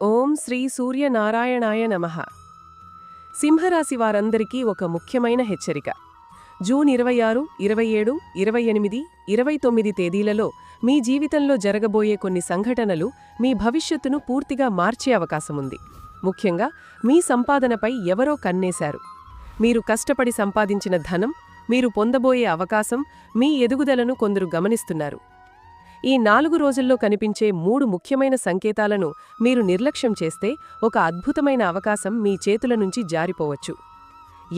ఓం శ్రీ సూర్యనారాయణాయ నమః. సింహరాశి వారందరికీ ఒక ముఖ్యమైన హెచ్చరిక. జూన్ 26, 27, 28, 29 తేదీలలో మీ జీవితంలో జరగబోయే కొన్ని సంఘటనలు మీ భవిష్యత్తును పూర్తిగా మార్చే అవకాశముంది. ముఖ్యంగా మీ సంపాదనపై ఎవరో కన్నేశారు. మీరు కష్టపడి సంపాదించిన ధనం, మీరు పొందబోయే అవకాశం, మీ ఎదుగుదలను కొందరు గమనిస్తున్నారు. ఈ 4 రోజుల్లో కనిపించే 3 ముఖ్యమైన సంకేతాలను మీరు నిర్లక్ష్యం చేస్తే ఒక అద్భుతమైన అవకాశం మీ చేతుల నుంచి జారిపోవచ్చు.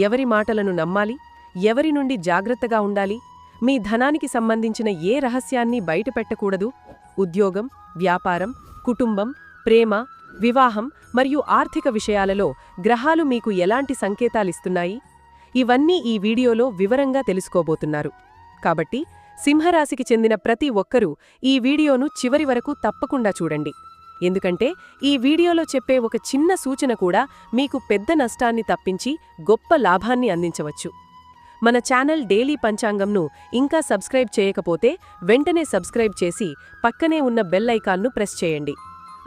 ఎవరి మాటలను నమ్మాలి? ఎవరి నుండి జాగ్రత్తగా ఉండాలి? మీ ధనానికి సంబంధించిన ఏ రహస్యాన్ని బయటపెట్టకూడదు? ఉద్యోగం, వ్యాపారం, కుటుంబం, ప్రేమ, వివాహం మరియు ఆర్థిక విషయాలలో గ్రహాలు మీకు ఎలాంటి సంకేతాలిస్తున్నాయి? ఇవన్నీ ఈ వీడియోలో వివరంగా తెలుసుకోబోతున్నారు. కాబట్టి సింహరాశికి చెందిన ప్రతి ఒక్కరూ ఈ వీడియోను చివరి వరకు తప్పకుండా చూడండి. ఎందుకంటే ఈ వీడియోలో చెప్పే ఒక చిన్న సూచన కూడా మీకు పెద్ద నష్టాన్ని తప్పించి గొప్ప లాభాన్ని అందించవచ్చు. మన ఛానల్ డైలీ పంచాంగంను ఇంకా సబ్స్క్రైబ్ చేయకపోతే వెంటనే సబ్స్క్రైబ్ చేసి పక్కనే ఉన్న బెల్ ఐకాన్ను ప్రెస్ చేయండి.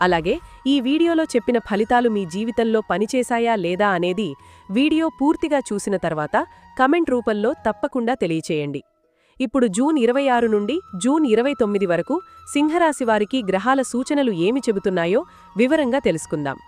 అలాగే ఈ వీడియోలో చెప్పిన ఫలితాలు మీ జీవితంలో పనిచేశాయా లేదా అనేది వీడియో పూర్తిగా చూసిన తర్వాత కమెంట్ రూపంలో తప్పకుండా తెలియచేయండి. ఇప్పుడు జూన్ 26 నుండి జూన్ 29 వరకు సింహరాశి వారికి గ్రహాల సూచనలు ఏమి చెబుతున్నాయో వివరంగా తెలుసుకుందాం.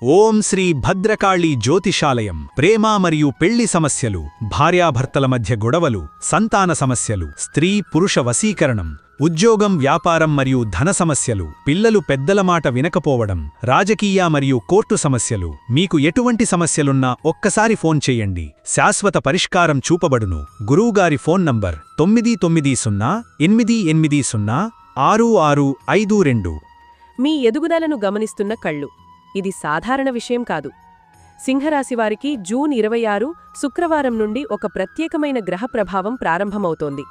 ఓం శ్రీ భద్రకాళీ జ్యోతిషాలయం. ప్రేమ మరియు పెళ్లి సమస్యలు, భార్యాభర్తల మధ్య గొడవలు, సంతాన సమస్యలు, స్త్రీ పురుష వశీకరణం, ఉద్యోగం, వ్యాపారం మరియు ధన సమస్యలు, పిల్లలు పెద్దల మాట వినకపోవడం, రాజకీయ మరియు కోర్టు సమస్యలు. మీకు ఎటువంటి సమస్యలున్నా ఒక్కసారి ఫోన్ చెయ్యండి, శాశ్వత పరిష్కారం చూపబడును. గురువుగారి ఫోన్ నంబర్ 9908806652. మీ ఎదుగుదలను గమనిస్తున్న కళ్ళు. ఇది సాధారణ విషయం కాదు. సింహరాశివారికి జూన్ 26 శుక్రవారం నుండి ఒక ప్రత్యేకమైన గ్రహ ప్రభావం ప్రారంభమవుతోంది.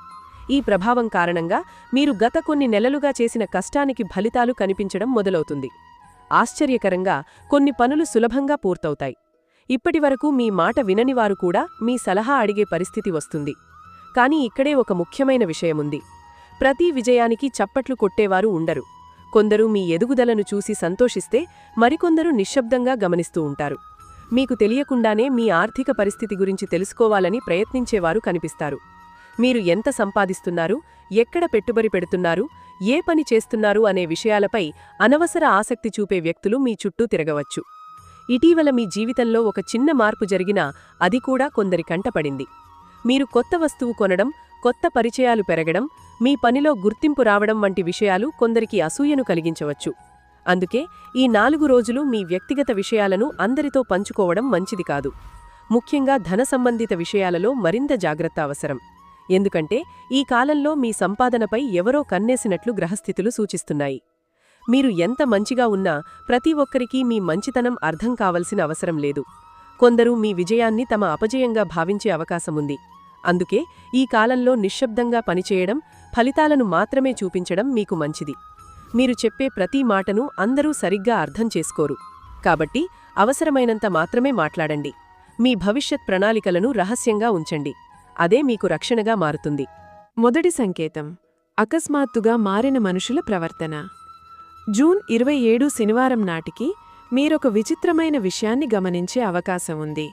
ఈ ప్రభావం కారణంగా మీరు గత కొన్ని నెలలుగా చేసిన కష్టానికి ఫలితాలు కనిపించడం మొదలవుతుంది. ఆశ్చర్యకరంగా కొన్ని పనులు సులభంగా పూర్తవుతాయి. ఇప్పటివరకు మీ మాట విననివారు కూడా మీ సలహా అడిగే పరిస్థితి వస్తుంది. కానీ ఇక్కడే ఒక ముఖ్యమైన విషయముంది. ప్రతి విజయానికి చప్పట్లు కొట్టేవారు ఉండరు. కొందరు మీ ఎదుగుదలను చూసి సంతోషిస్తే మరికొందరు నిశ్శబ్దంగా గమనిస్తూ ఉంటారు. మీకు తెలియకుండానే మీ ఆర్థిక పరిస్థితి గురించి తెలుసుకోవాలని ప్రయత్నించేవారు కనిపిస్తారు. మీరు ఎంత సంపాదిస్తున్నారు, ఎక్కడ పెట్టుబడి పెడుతున్నారు, ఏ పని చేస్తున్నారు అనే విషయాలపై అనవసర ఆసక్తి చూపే వ్యక్తులు మీ చుట్టూ తిరగవచ్చు. ఇటీవల మీ జీవితంలో ఒక చిన్న మార్పు జరిగినా అది కూడా కొందరి కంటపడింది. మీరు కొత్త వస్తువు కొనడం, కొత్త పరిచయాలు పెరగడం, మీ పనిలో గుర్తింపు రావడం వంటి విషయాలు కొందరికి అసూయను కలిగించవచ్చు. అందుకే ఈ 4 రోజులు మీ వ్యక్తిగత విషయాలను అందరితో పంచుకోవడం మంచిది కాదు. ముఖ్యంగా ధన సంబంధిత విషయాలలో మరింత జాగ్రత్త అవసరం. ఎందుకంటే ఈ కాలంలో మీ సంపాదనపై ఎవరో కన్నేసినట్లు గ్రహస్థితులు సూచిస్తున్నాయి. మీరు ఎంత మంచిగా ఉన్నా ప్రతి ఒక్కరికీ మీ మంచితనం అర్థం కావలసిన అవసరం లేదు. కొందరు మీ విజయాన్ని తమ అపజయంగా భావించే అవకాశముంది. అందుకే ఈ కాలంలో నిశ్శబ్దంగా పనిచేయడం, ఫలితాలను మాత్రమే చూపించడం మీకు మంచిది. మీరు చెప్పే ప్రతి మాటను అందరూ సరిగ్గా అర్థం చేసుకోరు. కాబట్టి అవసరమైనంత మాత్రమే మాట్లాడండి. మీ భవిష్యత్ ప్రణాళికలను రహస్యంగా ఉంచండి. అదే మీకు రక్షణగా మారుతుంది. మొదటి సంకేతం: అకస్మాత్తుగా మారిన మనుషుల ప్రవర్తన. జూన్ 27 శనివారం నాటికి మీరొక విచిత్రమైన విషయాన్ని గమనించే అవకాశం ఉంది.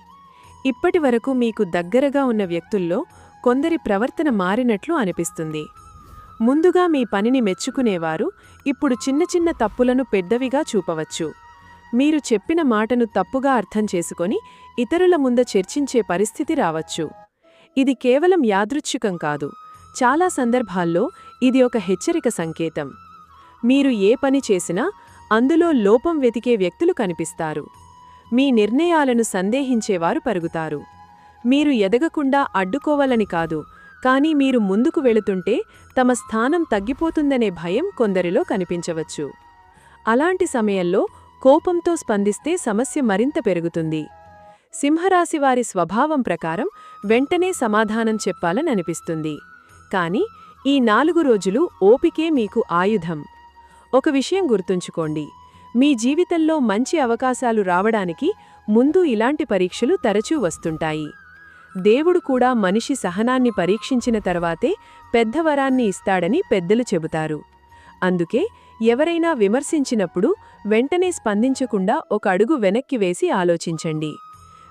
ఇప్పటివరకు మీకు దగ్గరగా ఉన్న వ్యక్తుల్లో కొందరి ప్రవర్తన మారినట్లు అనిపిస్తుంది. ముందుగా మీ పనిని మెచ్చుకునేవారు ఇప్పుడు చిన్న చిన్న తప్పులను పెద్దవిగా చూపవచ్చు. మీరు చెప్పిన మాటను తప్పుగా అర్థం చేసుకొని ఇతరుల ముందు చర్చించే పరిస్థితి రావచ్చు. ఇది కేవలం యాదృచ్ఛికం కాదు. చాలా సందర్భాల్లో ఇది ఒక హెచ్చరిక సంకేతం. మీరు ఏ పని చేసినా అందులో లోపం వెతికే వ్యక్తులు కనిపిస్తారు. మీ నిర్ణయాలను సందేహించేవారు పెరుగుతారు. మీరు ఎదగకుండా అడ్డుకోవాలని కాదు, కానీ మీరు ముందుకు వెళుతుంటే తమ స్థానం తగ్గిపోతుందనే భయం కొందరిలో కనిపించవచ్చు. అలాంటి సమయంలో కోపంతో స్పందిస్తే సమస్య మరింత పెరుగుతుంది. సింహరాశివారి స్వభావం ప్రకారం వెంటనే సమాధానం చెప్పాలననిపిస్తుంది. కానీ ఈ 4 రోజులు ఓపికే మీకు ఆయుధం. ఒక విషయం గుర్తుంచుకోండి: మీ జీవితంలో మంచి అవకాశాలు రావడానికి ముందు ఇలాంటి పరీక్షలు తరచూ వస్తుంటాయి. దేవుడు కూడా మనిషి సహనాన్ని పరీక్షించిన తర్వాతే పెద్ద వరాన్ని ఇస్తాడని పెద్దలు చెబుతారు. అందుకే ఎవరైనా విమర్శించినప్పుడు వెంటనే స్పందించకుండా ఒక అడుగు వెనక్కి వేసి ఆలోచించండి.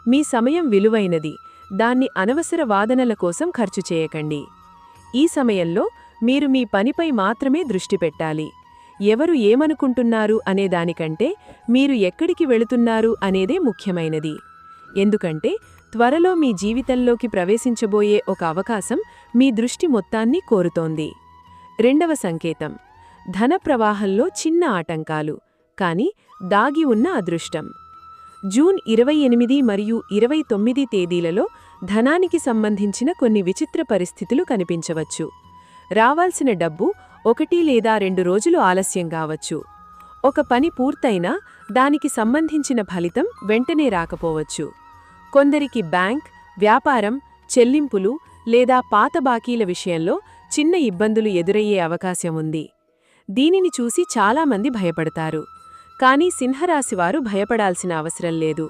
మీ సమయం విలువైనది, దాన్ని అనవసర వాదనల కోసం ఖర్చు చేయకండి. ఈ సమయంలో మీరు మీ పనిపై మాత్రమే దృష్టి పెట్టాలి. ఎవరు ఏమనుకుంటున్నారు అనేదానికంటే మీరు ఎక్కడికి వెళుతున్నారు అనేదే ముఖ్యమైనది. ఎందుకంటే త్వరలో మీ జీవితంలోకి ప్రవేశించబోయే ఒక అవకాశం మీ దృష్టి మొత్తాన్ని కోరుతోంది. రెండవ సంకేతం: ధన ప్రవాహంలో చిన్న ఆటంకాలు, కానీ దాగి ఉన్న అదృష్టం. జూన్ 28 మరియు 29 తేదీలలో ధనానికి సంబంధించిన కొన్ని విచిత్ర పరిస్థితులు కనిపించవచ్చు. రావాల్సిన డబ్బు 1 లేదా 2 రోజులు ఆలస్యం కావచ్చు. ఒక పని పూర్తయినా దానికి సంబంధించిన ఫలితం వెంటనే రాకపోవచ్చు. కొందరికి బ్యాంక్, వ్యాపారం, చెల్లింపులు లేదా పాత బాకీల విషయంలో చిన్న ఇబ్బందులు ఎదురయ్యే అవకాశం ఉంది. దీనిని చూసి చాలామంది భయపడతారు. కానీ సింహరాశివారు భయపడాల్సిన అవసరం లేదు.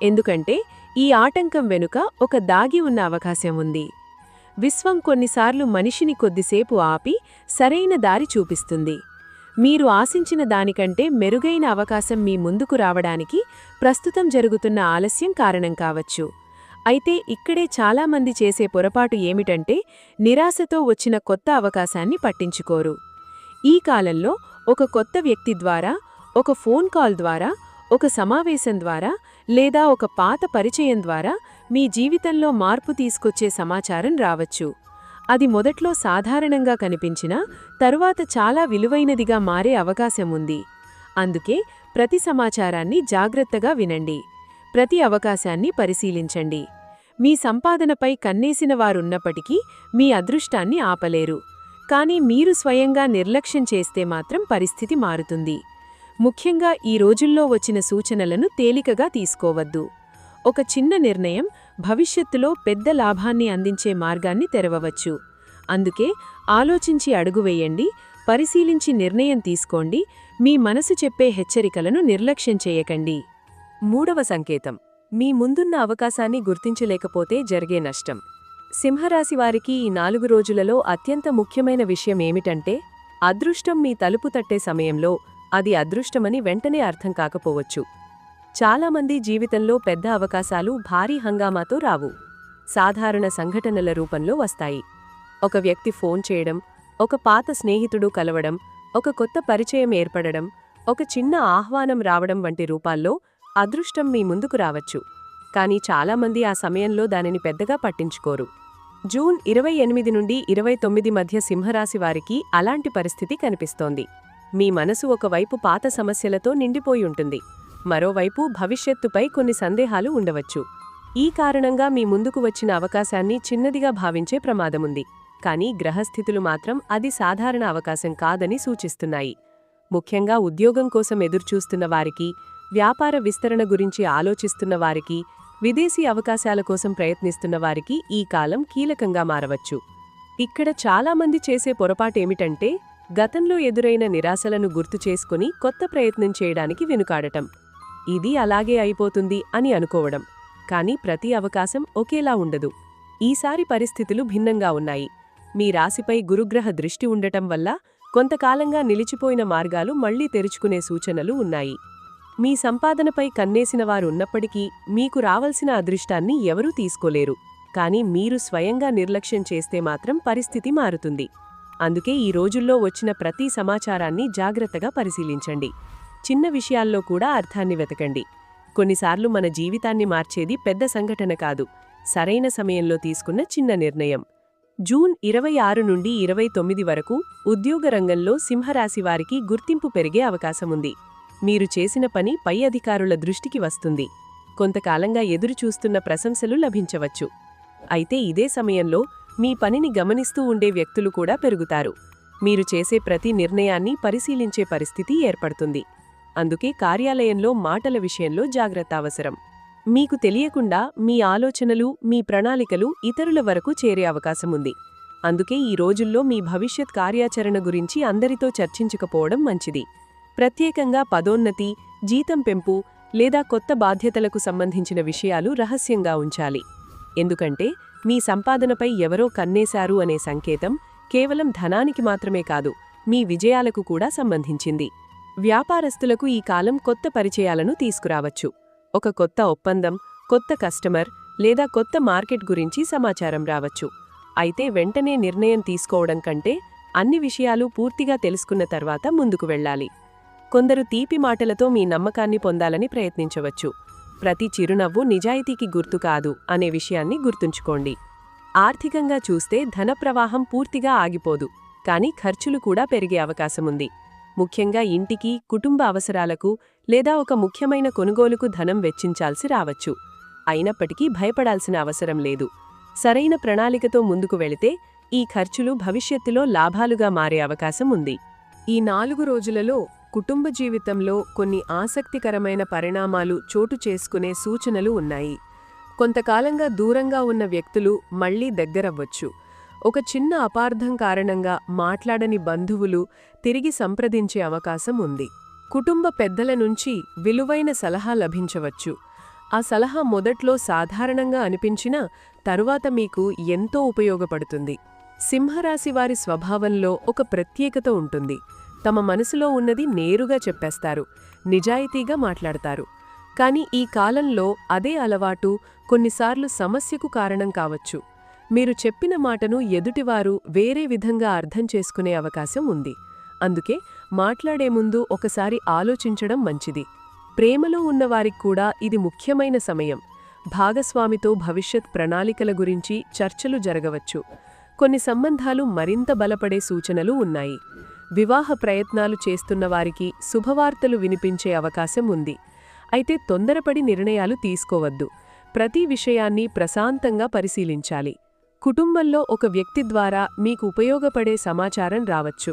ఎందుకంటే ఈ ఆటంకం వెనుక ఒక దాగి ఉన్న అవకాశం ఉంది. విశ్వం కొన్నిసార్లు మనిషిని కొద్దిసేపు ఆపి సరైన దారి చూపిస్తుంది. మీరు ఆశించిన దానికంటే మెరుగైన అవకాశం మీ ముందుకు రావడానికి ప్రస్తుతం జరుగుతున్న ఆలస్యం కారణం కావచ్చు. అయితే ఇక్కడే చాలామంది చేసే పొరపాటు ఏమిటంటే నిరాశతో వచ్చిన కొత్త అవకాశాన్ని పట్టించుకోరు. ఈ కాలంలో ఒక కొత్త వ్యక్తి ద్వారా, ఒక ఫోన్ కాల్ ద్వారా, ఒక సమావేశం ద్వారా లేదా ఒక పాత పరిచయం ద్వారా మీ జీవితంలో మార్పు తీసుకొచ్చే సమాచారం రావచ్చు. అది మొదట్లో సాధారణంగా కనిపించినా తరువాత చాలా విలువైనదిగా మారే అవకాశం ఉంది. అందుకే ప్రతి సమాచారాన్ని జాగ్రత్తగా వినండి. ప్రతి అవకాశాన్ని పరిశీలించండి. మీ సంపాదనపై కన్నేసిన వారున్నప్పటికీ మీ అదృష్టాన్ని ఆపలేరు. కానీ మీరు స్వయంగా నిర్లక్ష్యం చేస్తే మాత్రం పరిస్థితి మారుతుంది. ముఖ్యంగా ఈ రోజుల్లో వచ్చిన సూచనలను తేలికగా తీసుకోవద్దు. ఒక చిన్న నిర్ణయం భవిష్యత్తులో పెద్ద లాభాన్ని అందించే మార్గాన్ని తెరవవచ్చు. అందుకే ఆలోచించి అడుగువేయండి, పరిశీలించి నిర్ణయం తీసుకోండి. మీ మనసు చెప్పే హెచ్చరికలను నిర్లక్ష్యం చేయకండి. మూడవ సంకేతం: మీ ముందున్న అవకాశాన్ని గుర్తించలేకపోతే జరిగే నష్టం. సింహరాశివారికి ఈ 4 రోజులలో అత్యంత ముఖ్యమైన విషయం ఏమిటంటే, అదృష్టం మీ తలుపు తట్టే సమయంలో అది అదృష్టమని వెంటనే అర్థం కాకపోవచ్చు. చాలామంది జీవితంలో పెద్ద అవకాశాలు భారీ హంగామాతో రావు. సాధారణ సంఘటనల రూపంలో వస్తాయి. ఒక వ్యక్తి ఫోన్ చేయడం, ఒక పాత స్నేహితుడు కలవడం, ఒక కొత్త పరిచయం ఏర్పడడం, ఒక చిన్న ఆహ్వానం రావడం వంటి రూపాల్లో అదృష్టం మీ ముందుకు రావచ్చు. కానీ చాలామంది ఆ సమయంలో దానిని పెద్దగా పట్టించుకోరు. జూన్ 28 నుండి 29 మధ్య సింహరాశి వారికి అలాంటి పరిస్థితి కనిపిస్తోంది. మీ మనసు ఒకవైపు పాత సమస్యలతో నిండిపోయి ఉంటుంది, మరోవైపు భవిష్యత్తుపై కొన్ని సందేహాలు ఉండవచ్చు. ఈ కారణంగా మీ ముందుకు వచ్చిన అవకాశాన్ని చిన్నదిగా భావించే ప్రమాదముంది. కానీ గ్రహస్థితులు మాత్రం అది సాధారణ అవకాశం కాదని సూచిస్తున్నాయి. ముఖ్యంగా ఉద్యోగం కోసం ఎదురుచూస్తున్న వారికి, వ్యాపార విస్తరణ గురించి ఆలోచిస్తున్న వారికి, విదేశీ అవకాశాల కోసం ప్రయత్నిస్తున్న వారికి ఈ కాలం కీలకంగా మారవచ్చు. ఇక్కడ చాలామంది చేసే పొరపాటేమిటంటే, గతంలో ఎదురైన నిరాశలను గుర్తు చేసుకుని కొత్త ప్రయత్నం చేయడానికి వెనుకాడటం. ఇది అలాగే అయిపోతుంది అని అనుకోవడం. కానీ ప్రతి అవకాశం ఒకేలా ఉండదు. ఈసారి పరిస్థితులు భిన్నంగా ఉన్నాయి. మీ రాశిపై గురుగ్రహ దృష్టి ఉండటం వల్ల కొంతకాలంగా నిలిచిపోయిన మార్గాలు మళ్లీ తెరుచుకునే సూచనలు ఉన్నాయి. మీ సంపాదనపై కన్నేసిన వారున్నప్పటికీ మీకు రావలసిన అదృష్టాన్ని ఎవరూ తీసుకోలేరు. కానీ మీరు స్వయంగా నిర్లక్ష్యం చేస్తే మాత్రం పరిస్థితి మారుతుంది. అందుకే ఈ రోజుల్లో వచ్చిన ప్రతి సమాచారాన్ని జాగ్రత్తగా పరిశీలించండి. చిన్న విషయాల్లో కూడా అర్థాన్ని వెతకండి. కొన్నిసార్లు మన జీవితాన్ని మార్చేది పెద్ద సంఘటన కాదు, సరైన సమయంలో తీసుకున్న చిన్న నిర్ణయం. జూన్ 26 నుండి 29 వరకు ఉద్యోగ రంగంలో సింహరాశివారికి గుర్తింపు పెరిగే అవకాశముంది. మీరు చేసిన పని పై అధికారుల దృష్టికి వస్తుంది. కొంతకాలంగా ఎదురుచూస్తున్న ప్రశంసలు లభించవచ్చు. అయితే ఇదే సమయంలో మీ పనిని గమనిస్తూ ఉండే వ్యక్తులు కూడా పెరుగుతారు. మీరు చేసే ప్రతి నిర్ణయాన్ని పరిశీలించే పరిస్థితి ఏర్పడుతుంది. అందుకే కార్యాలయంలో మాటల విషయంలో జాగ్రత్త అవసరం. మీకు తెలియకుండా మీ ఆలోచనలు, మీ ప్రణాళికలు ఇతరుల వరకు చేరే అవకాశముంది. అందుకే ఈ రోజుల్లో మీ భవిష్యత్ కార్యాచరణ గురించి అందరితో చర్చించకపోవడం మంచిది. ప్రత్యేకంగా పదోన్నతి, జీతం పెంపు లేదా కొత్త బాధ్యతలకు సంబంధించిన విషయాలు రహస్యంగా ఉంచాలి. ఎందుకంటే మీ సంపాదనపై ఎవరో కన్నేశారు అనే సంకేతం కేవలం ధనానికి మాత్రమే కాదు, మీ విజయాలకు కూడా సంబంధించింది. వ్యాపారస్తులకు ఈ కాలం కొత్త పరిచయాలను తీసుకురావచ్చు. ఒక కొత్త ఒప్పందం, కొత్త కస్టమర్ లేదా కొత్త మార్కెట్ గురించి సమాచారం రావచ్చు. అయితే వెంటనే నిర్ణయం తీసుకోవడం కంటే అన్ని విషయాలు పూర్తిగా తెలుసుకున్న తర్వాత ముందుకు వెళ్ళాలి. కొందరు తీపి మాటలతో మీ నమ్మకాన్ని పొందాలని ప్రయత్నించవచ్చు. ప్రతి చిరునవ్వు నిజాయితీకి గుర్తు కాదు అనే విషయాన్ని గుర్తుంచుకోండి. ఆర్థికంగా చూస్తే ధన ప్రవాహం పూర్తిగా ఆగిపోదు, కానీ ఖర్చులు కూడా పెరిగే అవకాశముంది. ముఖ్యంగా ఇంటికి, కుటుంబ అవసరాలకు లేదా ఒక ముఖ్యమైన కొనుగోలుకు ధనం వెచ్చించాల్సి రావచ్చు. అయినప్పటికీ భయపడాల్సిన అవసరం లేదు. సరైన ప్రణాళికతో ముందుకు వెళితే ఈ ఖర్చులు భవిష్యత్తులో లాభాలుగా మారే అవకాశం ఉంది. ఈ 4 రోజులలో కుటుంబ జీవితంలో కొన్ని ఆసక్తికరమైన పరిణామాలు చోటు చేసుకునే సూచనలు ఉన్నాయి. కొంతకాలంగా దూరంగా ఉన్న వ్యక్తులు మళ్లీ దగ్గరవ్వచ్చు. ఒక చిన్న అపార్థం కారణంగా మాట్లాడని బంధువులు తిరిగి సంప్రదించే అవకాశం ఉంది. కుటుంబ పెద్దల నుంచి విలువైన సలహా లభించవచ్చు. ఆ సలహా మొదట్లో సాధారణంగా అనిపించినా తరువాత మీకు ఎంతో ఉపయోగపడుతుంది. సింహరాశివారి స్వభావంలో ఒక ప్రత్యేకత ఉంటుంది. తమ మనసులో ఉన్నది నేరుగా చెప్పేస్తారు, నిజాయితీగా మాట్లాడతారు. కాని ఈ కాలంలో అదే అలవాటు కొన్నిసార్లు సమస్యకు కారణం కావచ్చు. మీరు చెప్పిన మాటను ఎదుటివారు వేరే విధంగా అర్థం చేసుకునే అవకాశం ఉంది. అందుకే మాట్లాడే ముందు ఒకసారి ఆలోచించడం మంచిది. ప్రేమలో ఉన్నవారికి కూడా ఇది ముఖ్యమైన సమయం. భాగస్వామితో భవిష్యత్ ప్రణాళికల గురించి చర్చలు జరగవచ్చు. కొన్ని సంబంధాలు మరింత బలపడే సూచనలు ఉన్నాయి. వివాహ ప్రయత్నాలు చేస్తున్నవారికి శుభవార్తలు వినిపించే అవకాశం ఉంది. అయితే తొందరపడి నిర్ణయాలు తీసుకోవద్దు. ప్రతి విషయాన్ని ప్రశాంతంగా పరిశీలించాలి. కుటుంబంలో ఒక వ్యక్తి ద్వారా మీకు ఉపయోగపడే సమాచారం రావచ్చు.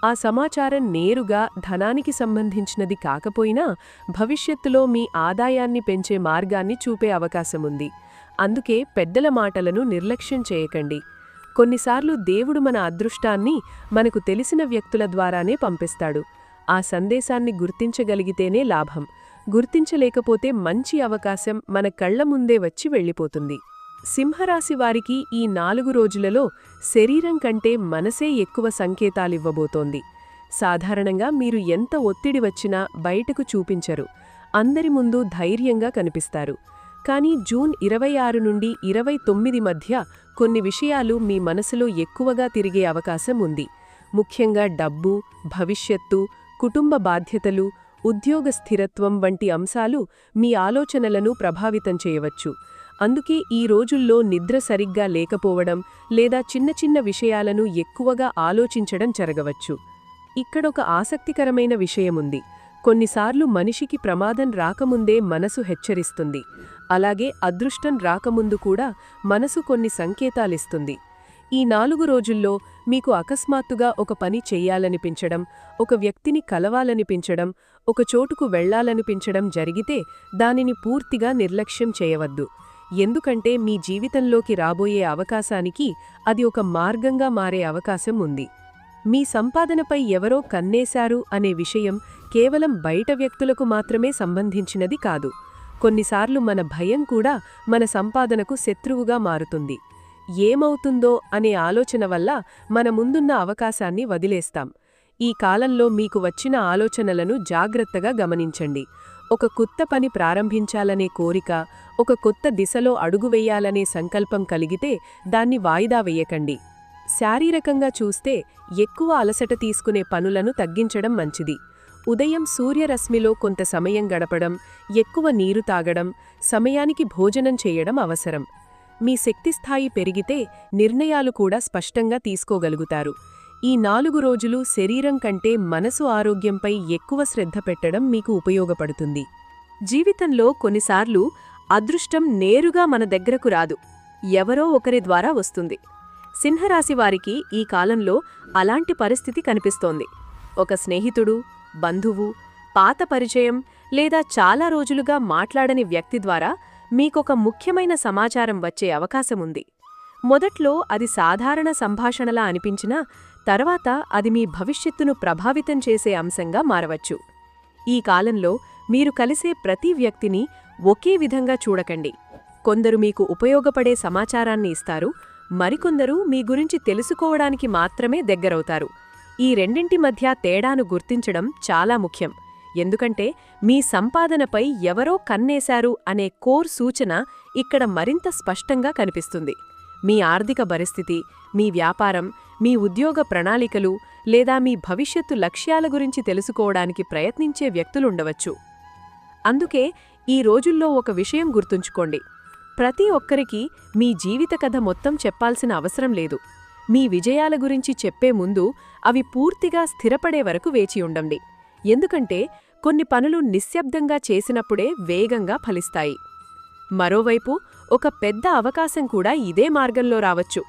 ఆ సమాచారం నేరుగా ధనానికి సంబంధించినది కాకపోయినా భవిష్యత్తులో మీ ఆదాయాన్ని పెంచే మార్గాన్ని చూపే అవకాశముంది. అందుకే పెద్దల మాటలను నిర్లక్ష్యం చేయకండి. కొన్నిసార్లు దేవుడు మన అదృష్టాన్ని మనకు తెలిసిన వ్యక్తుల ద్వారానే పంపిస్తాడు. ఆ సందేశాన్ని గుర్తించగలిగితేనే లాభం. గుర్తించలేకపోతే మంచి అవకాశం మన కళ్ల ముందే వచ్చి వెళ్ళిపోతుంది. సింహరాశి వారికి ఈ 4 రోజులలో శరీరం కంటే మనసే ఎక్కువ సంకేతాలివ్వబోతోంది. సాధారణంగా మీరు ఎంత ఒత్తిడి వచ్చినా బయటకు చూపించరు. అందరి ముందు ధైర్యంగా కనిపిస్తారు. కానీ జూన్ 26 నుండి 29 మధ్య కొన్ని విషయాలు మీ మనసులో ఎక్కువగా తిరిగే అవకాశం ఉంది. ముఖ్యంగా డబ్బు, భవిష్యత్తు, కుటుంబ బాధ్యతలు, ఉద్యోగ స్థిరత్వం వంటి అంశాలు మీ ఆలోచనలను ప్రభావితం చేయవచ్చు. అందుకే ఈ రోజుల్లో నిద్ర సరిగ్గా లేకపోవడం లేదా చిన్న చిన్న విషయాలను ఎక్కువగా ఆలోచించడం జరగవచ్చు. ఇక్కడొక ఆసక్తికరమైన విషయముంది. కొన్నిసార్లు మనిషికి ప్రమాదం రాకముందే మనసు హెచ్చరిస్తుంది. అలాగే అదృష్టం రాకముందు కూడా మనసు కొన్ని సంకేతాలిస్తుంది. ఈ 4 రోజుల్లో మీకు అకస్మాత్తుగా ఒక పని చెయ్యాలనిపించడం, ఒక వ్యక్తిని కలవాలనిపించడం, ఒక చోటుకు వెళ్లాలనిపించడం జరిగితే దానిని పూర్తిగా నిర్లక్ష్యం చేయవద్దు. ఎందుకంటే మీ జీవితంలోకి రాబోయే అవకాశానికి అది ఒక మార్గంగా మారే అవకాశం ఉంది. మీ సంపాదనపై ఎవరో కన్నేశారు అనే విషయం కేవలం బయట వ్యక్తులకు మాత్రమే సంబంధించినది కాదు. కొన్నిసార్లు మన భయం కూడా మన సంపాదనకు శత్రువుగా మారుతుంది. ఏమవుతుందో అనే ఆలోచన వల్ల మన ముందున్న అవకాశాన్ని వదిలేస్తాం. ఈ కాలంలో మీకు వచ్చిన ఆలోచనలను జాగ్రత్తగా గమనించండి. ఒక కొత్త పని ప్రారంభించాలనే కోరిక, ఒక కొత్త దిశలో అడుగువెయ్యాలనే సంకల్పం కలిగితే దాన్ని వాయిదా వెయ్యకండి. శారీరకంగా చూస్తే ఎక్కువ అలసట తీసుకునే పనులను తగ్గించడం మంచిది. ఉదయం సూర్యరశ్మిలో కొంత సమయం గడపడం, ఎక్కువ నీరు తాగడం, సమయానికి భోజనం చేయడం అవసరం. మీ శక్తిస్థాయి పెరిగితే నిర్ణయాలు కూడా స్పష్టంగా తీసుకోగలుగుతారు. ఈ 4 రోజులు శరీరం కంటే మనసు ఆరోగ్యంపై ఎక్కువ శ్రద్ధ పెట్టడం మీకు ఉపయోగపడుతుంది. జీవితంలో కొన్నిసార్లు అదృష్టం నేరుగా మన దగ్గరకు రాదు, ఎవరో ఒకరి ద్వారా వస్తుంది. సింహరాశివారికి ఈ కాలంలో అలాంటి పరిస్థితి కనిపిస్తోంది. ఒక స్నేహితుడు, బంధువు, పాత పరిచయం లేదా చాలా రోజులుగా మాట్లాడని వ్యక్తి ద్వారా మీకొక ముఖ్యమైన సమాచారం వచ్చే అవకాశముంది. మొదట్లో అది సాధారణ సంభాషణలా అనిపించినా తర్వాత అది మీ భవిష్యత్తును ప్రభావితం చేసే అంశంగా మారవచ్చు. ఈ కాలంలో మీరు కలిసే ప్రతి వ్యక్తిని ఒకే విధంగా చూడకండి. కొందరు మీకు ఉపయోగపడే సమాచారాన్ని ఇస్తారు, మరికొందరు మీ గురించి తెలుసుకోవడానికి మాత్రమే దగ్గరవుతారు. ఈ రెండింటి మధ్య తేడాను గుర్తించడం చాలా ముఖ్యం. ఎందుకంటే మీ సంపాదనపై ఎవరో కన్నేశారు అనే కోర్ సూచన ఇక్కడ మరింత స్పష్టంగా కనిపిస్తుంది. మీ ఆర్థిక పరిస్థితి, మీ వ్యాపారం, మీ ఉద్యోగ ప్రణాళికలు లేదా మీ భవిష్యత్తు లక్ష్యాల గురించి తెలుసుకోవడానికి ప్రయత్నించే వ్యక్తులుండవచ్చు. అందుకే ఈ రోజుల్లో ఒక విషయం గుర్తుంచుకోండి. ప్రతి ఒక్కరికి మీ జీవిత కథ మొత్తం చెప్పాల్సిన అవసరం లేదు. మీ విజయాల గురించి చెప్పే ముందు అవి పూర్తిగా స్థిరపడే వరకు వేచి ఉండండి. ఎందుకంటే కొన్ని పనులు నిశ్శబ్దంగా చేసినప్పుడే వేగంగా ఫలిస్తాయి. మరోవైపు ఒక పెద్ద అవకాశం కూడా ఇదే మార్గంలో రావచ్చు.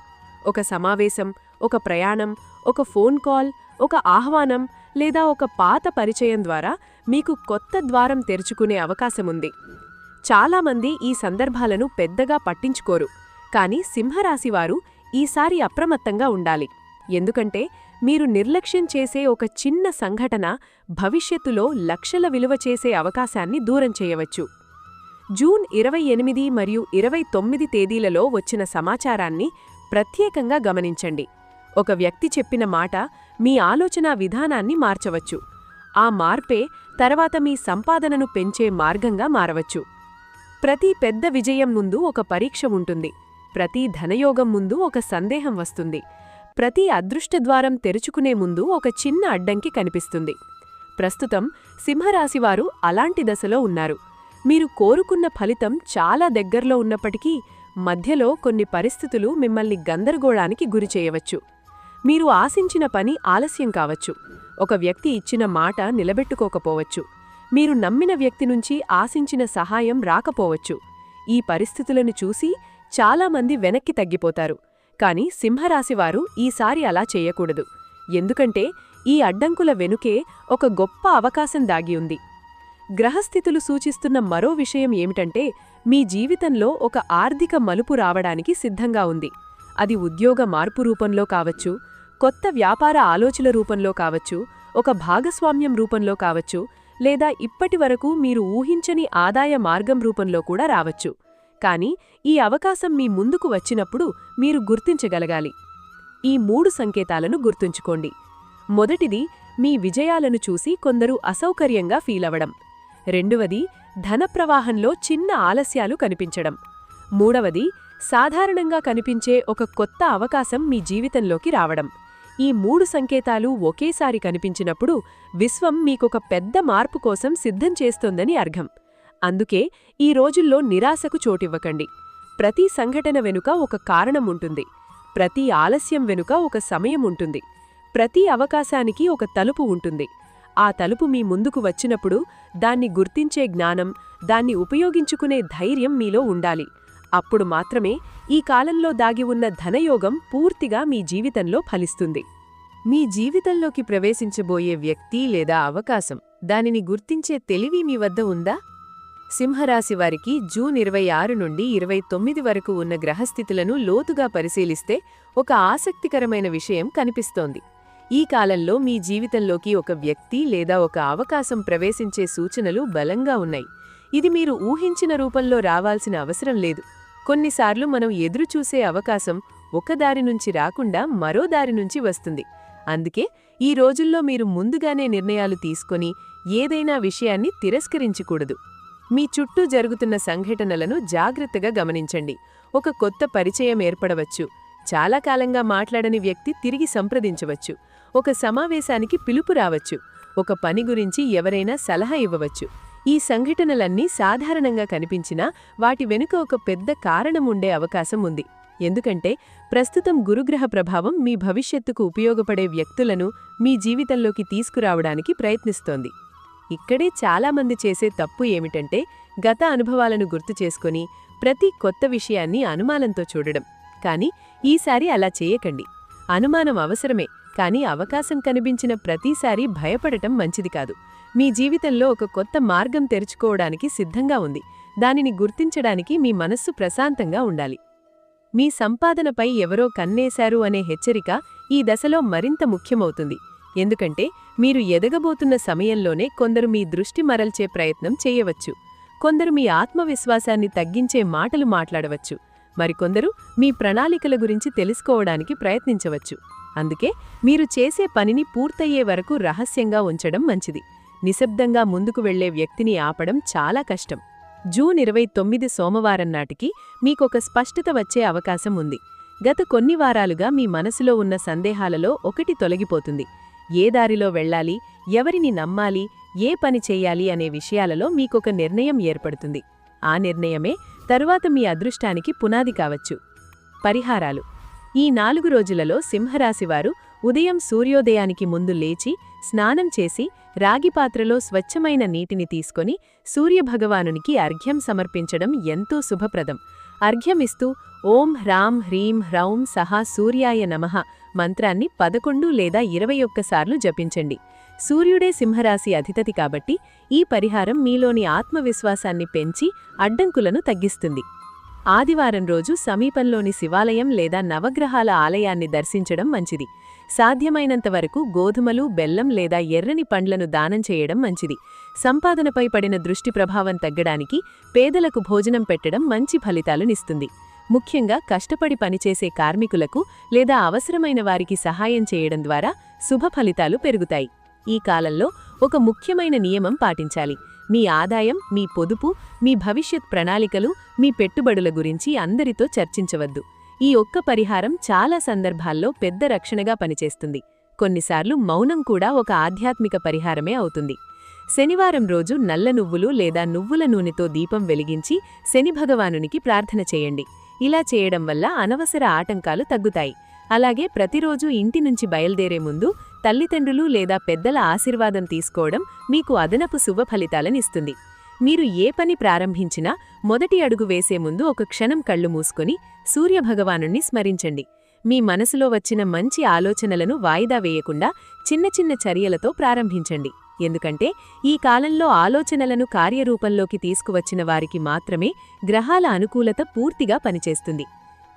ఒక సమావేశం, ఒక ప్రయాణం, ఒక ఫోన్ కాల్, ఒక ఆహ్వానం లేదా ఒక పాత పరిచయం ద్వారా మీకు కొత్త ద్వారం తెరుచుకునే అవకాశముంది. చాలామంది ఈ సందర్భాలను పెద్దగా పట్టించుకోరు. కానీ సింహరాశివారు ఈసారి అప్రమత్తంగా ఉండాలి. ఎందుకంటే మీరు నిర్లక్ష్యం చేసే ఒక చిన్న సంఘటన భవిష్యత్తులో లక్షల విలువ చేసే అవకాశాన్ని దూరం చేయవచ్చు. జూన్ 28 మరియు 29 తేదీలలో వచ్చిన సమాచారాన్ని ప్రత్యేకంగా గమనించండి. ఒక వ్యక్తి చెప్పిన మాట మీ ఆలోచనా విధానాన్ని మార్చవచ్చు. ఆ మార్పే తర్వాత మీ సంపాదనను పెంచే మార్గంగా మారవచ్చు. ప్రతి పెద్ద విజయం ముందు ఒక పరీక్ష ఉంటుంది. ప్రతి ధనయోగం ముందు ఒక సందేహం వస్తుంది. ప్రతి అదృష్టద్వారం తెరుచుకునే ముందు ఒక చిన్న అడ్డంకి కనిపిస్తుంది. ప్రస్తుతం సింహరాశివారు అలాంటి దశలో ఉన్నారు. మీరు కోరుకున్న ఫలితం చాలా దగ్గర్లో ఉన్నప్పటికీ మధ్యలో కొన్ని పరిస్థితులు మిమ్మల్ని గందరగోళానికి గురిచేయవచ్చు. మీరు ఆశించిన పని ఆలస్యం కావచ్చు. ఒక వ్యక్తి ఇచ్చిన మాట నిలబెట్టుకోకపోవచ్చు. మీరు నమ్మిన వ్యక్తి నుంచి ఆశించిన సహాయం రాకపోవచ్చు. ఈ పరిస్థితులను చూసి చాలామంది వెనక్కి తగ్గిపోతారు. కాని సింహరాశివారు ఈసారి అలా చేయకూడదు. ఎందుకంటే ఈ అడ్డంకుల వెనుకే ఒక గొప్ప అవకాశం దాగి ఉంది. గ్రహస్థితులు సూచిస్తున్న మరో విషయం ఏమిటంటే మీ జీవితంలో ఒక ఆర్థిక మలుపు రావడానికి సిద్ధంగా ఉంది. అది ఉద్యోగ మార్పు రూపంలో కావచ్చు, కొత్త వ్యాపార ఆలోచన రూపంలో కావచ్చు, ఒక భాగస్వామ్యం రూపంలో కావచ్చు, లేదా ఇప్పటివరకు మీరు ఊహించని ఆదాయ మార్గం రూపంలో కూడా రావచ్చు. కానీ ఈ అవకాశం మీ ముందుకు వచ్చినప్పుడు మీరు గుర్తించగలగాలి. ఈ 3 సంకేతాలను గుర్తుంచుకోండి. మొదటిది, మీ విజయాలను చూసి కొందరు అసౌకర్యంగా ఫీలవడం. రెండవది, ధన ప్రవాహంలో చిన్న ఆలస్యాలు కనిపించడం. మూడవది, సాధారణంగా కనిపించే ఒక కొత్త అవకాశం మీ జీవితంలోకి రావడం. ఈ 3 సంకేతాలు ఒకేసారి కనిపించినప్పుడు విశ్వం మీకొక పెద్ద మార్పు కోసం సిద్ధం చేస్తోందని అర్థం. అందుకే ఈ రోజుల్లో నిరాశకు చోటివ్వకండి. ప్రతి సంఘటన వెనుక ఒక కారణం ఉంటుంది. ప్రతి ఆలస్యం వెనుక ఒక సమయం ఉంటుంది. ప్రతి అవకాశానికి ఒక తలుపు ఉంటుంది. ఆ తలుపు మీ ముందుకు వచ్చినప్పుడు దాన్ని గుర్తించే జ్ఞానం, దాన్ని ఉపయోగించుకునే ధైర్యం మీలో ఉండాలి. అప్పుడు మాత్రమే ఈ కాలంలో దాగి ఉన్న ధనయోగం పూర్తిగా మీ జీవితంలో ఫలిస్తుంది. మీ జీవితంలోకి ప్రవేశించబోయే వ్యక్తి లేదా అవకాశం, దానిని గుర్తించే తెలివి మీ వద్ద ఉందా? సింహరాశివారికి జూన్ 26 నుండి 29 వరకు ఉన్న గ్రహస్థితులను లోతుగా పరిశీలిస్తే ఒక ఆసక్తికరమైన విషయం కనిపిస్తోంది. ఈ కాలంలో మీ జీవితంలోకి ఒక వ్యక్తి లేదా ఒక అవకాశం ప్రవేశించే సూచనలు బలంగా ఉన్నాయి. ఇది మీరు ఊహించిన రూపంలో రావాల్సిన అవసరం లేదు. కొన్నిసార్లు మనం ఎదురుచూసే అవకాశం ఒక దారి నుంచి రాకుండా మరో దారి నుంచి వస్తుంది. అందుకే ఈ రోజుల్లో మీరు ముందుగానే నిర్ణయాలు తీసుకొని ఏదైనా విషయాన్ని తిరస్కరించకూడదు. మీ చుట్టూ జరుగుతున్న సంఘటనలను జాగ్రత్తగా గమనించండి. ఒక కొత్త పరిచయం ఏర్పడవచ్చు. చాలా కాలంగా మాట్లాడని వ్యక్తి తిరిగి సంప్రదించవచ్చు. ఒక సమావేశానికి పిలుపు రావచ్చు. ఒక పని గురించి ఎవరైనా సలహా ఇవ్వవచ్చు. ఈ సంఘటనలన్నీ సాధారణంగా కనిపించినా వాటి వెనుక ఒక పెద్ద కారణముండే అవకాశం ఉంది. ఎందుకంటే ప్రస్తుతం గురుగ్రహ ప్రభావం మీ భవిష్యత్తుకు ఉపయోగపడే వ్యక్తులను మీ జీవితంలోకి తీసుకురావడానికి ప్రయత్నిస్తోంది. ఇక్కడే చాలామంది చేసే తప్పు ఏమిటంటే గత అనుభవాలను గుర్తు చేసుకుని ప్రతి కొత్త విషయాన్ని అనుమానంతో చూడడం. కానీ ఈసారి అలా చేయకండి. అనుమానం అవసరమే, కానీ అవకాశం కనిపించిన ప్రతిసారీ భయపడటం మంచిది కాదు. మీ జీవితంలో ఒక కొత్త మార్గం తెరుచుకోవడానికి సిద్ధంగా ఉంది. దానిని గుర్తించడానికి మీ మనస్సు ప్రశాంతంగా ఉండాలి. మీ సంపాదనపై ఎవరో కన్నేశారు అనే హెచ్చరిక ఈ దశలో మరింత ముఖ్యమవుతుంది. ఎందుకంటే మీరు ఎదగబోతున్న సమయంలోనే కొందరు మీ దృష్టి మరల్చే ప్రయత్నం చేయవచ్చు. కొందరు మీ ఆత్మవిశ్వాసాన్ని తగ్గించే మాటలు మాట్లాడవచ్చు. మరికొందరు మీ ప్రణాళికల గురించి తెలుసుకోవడానికి ప్రయత్నించవచ్చు. అందుకే మీరు చేసే పనిని పూర్తయ్యే వరకు రహస్యంగా ఉంచడం మంచిది. నిశ్శబ్దంగా ముందుకు వెళ్లే వ్యక్తిని ఆపడం చాలా కష్టం. జూన్ 29 సోమవారం నాటికి మీకొక స్పష్టత వచ్చే అవకాశం ఉంది. గత కొన్ని వారాలుగా మీ మనసులో ఉన్న సందేహాలలో ఒకటి తొలగిపోతుంది. ఏ దారిలో వెళ్ళాలి, ఎవరిని నమ్మాలి, ఏ పని చెయ్యాలి అనే విషయాలలో మీకొక నిర్ణయం ఏర్పడుతుంది. ఆ నిర్ణయమే తరువాత మీ అదృష్టానికి పునాది కావచ్చు. పరిహారాలు. ఈ 4 రోజులలో సింహరాశివారు ఉదయం సూర్యోదయానికి ముందు లేచి స్నానం చేసి రాగిపాత్రలో స్వచ్ఛమైన నీటిని తీసుకొని సూర్యభగవానునికి అర్ఘ్యం సమర్పించడం ఎంతో శుభప్రదం. అర్ఘ్యమిస్తూ ఓం హ్రాం హ్రీం హ్రౌం సహా సూర్యాయ నమః మంత్రాన్ని 11 లేదా 21 సార్లు జపించండి. సూర్యుడే సింహరాశి అధిపతి కాబట్టి ఈ పరిహారం మీలోని ఆత్మవిశ్వాసాన్ని పెంచి అడ్డంకులను తగ్గిస్తుంది. ఆదివారం రోజు సమీపంలోని శివాలయం లేదా నవగ్రహాల ఆలయాన్ని దర్శించడం మంచిది. సాధ్యమైనంతవరకు గోధుమలు, బెల్లం లేదా ఎర్రని పండ్లను దానం చేయడం మంచిది. సంపాదనపై పడిన దృష్టి ప్రభావం తగ్గడానికి పేదలకు భోజనం పెట్టడం మంచి ఫలితాలనిస్తుంది. ముఖ్యంగా కష్టపడి పనిచేసే కార్మికులకు లేదా అవసరమైన వారికి సహాయం చేయడం ద్వారా శుభ ఫలితాలు పెరుగుతాయి. ఈ కాలంలో ఒక ముఖ్యమైన నియమం పాటించాలి. మీ ఆదాయం, మీ పొదుపు, మీ భవిష్యత్ ప్రణాళికలు, మీ పెట్టుబడుల గురించి అందరితో చర్చించవద్దు. ఈ ఒక్క పరిహారం చాలా సందర్భాల్లో పెద్ద రక్షణగా పనిచేస్తుంది. కొన్నిసార్లు మౌనం కూడా ఒక ఆధ్యాత్మిక పరిహారమే అవుతుంది. శనివారం రోజు నల్ల నువ్వులు లేదా నువ్వుల నూనెతో దీపం వెలిగించి శని భగవానునికి ప్రార్థన చేయండి. ఇలా చేయడం వల్ల అనవసర ఆటంకాలు తగ్గుతాయి. అలాగే ప్రతిరోజు ఇంటి నుంచి బయల్దేరే ముందు తల్లిదండ్రులు లేదా పెద్దల ఆశీర్వాదం తీసుకోవడం మీకు అదనపు శుభ ఫలితాలనిస్తుంది. మీరు ఏ పని ప్రారంభించినా మొదటి అడుగు వేసే ముందు ఒక క్షణం కళ్ళు మూసుకొని సూర్యభగవానుణ్ణి స్మరించండి. మీ మనసులో వచ్చిన మంచి ఆలోచనలను వాయిదా వేయకుండా చిన్న చిన్న చర్యలతో ప్రారంభించండి. ఎందుకంటే ఈ కాలంలో ఆలోచనలను కార్యరూపంలోకి తీసుకువచ్చిన వారికి మాత్రమే గ్రహాల అనుకూలత పూర్తిగా పనిచేస్తుంది.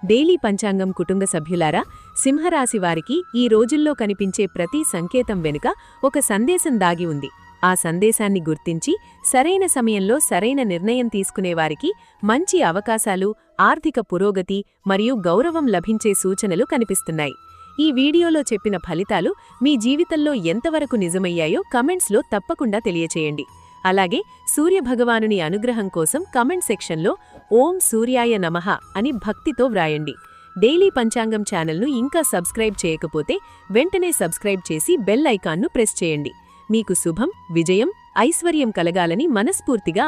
డైలీ పంచాంగం కుటుంబ సభ్యులారా, సింహరాశివారికి ఈ రోజుల్లో కనిపించే ప్రతి సంకేతం వెనుక ఒక సందేశం దాగి ఉంది. ఆ సందేశాన్ని గుర్తించి సరైన సమయంలో సరైన నిర్ణయం తీసుకునేవారికి మంచి అవకాశాలు, ఆర్థిక పురోగతి మరియు గౌరవం లభించే సూచనలు కనిపిస్తున్నాయి. ఈ వీడియోలో చెప్పిన ఫలితాలు మీ జీవితంలో ఎంతవరకు నిజమయ్యాయో కమెంట్స్లో తప్పకుండా తెలియచేయండి. అలాగే సూర్యభగవానుని అనుగ్రహం కోసం కమెంట్ సెక్షన్లో ఓం సూర్యాయ నమః అని భక్తితో వ్రాయండి. డైలీ పంచాంగం ఛానల్ను ఇంకా సబ్స్క్రైబ్ చేయకపోతే వెంటనే సబ్స్క్రైబ్ చేసి బెల్ ఐకాన్ను ప్రెస్ చేయండి. మీకు శుభం, విజయం, ఐశ్వర్యం కలగాలని మనస్ఫూర్తిగా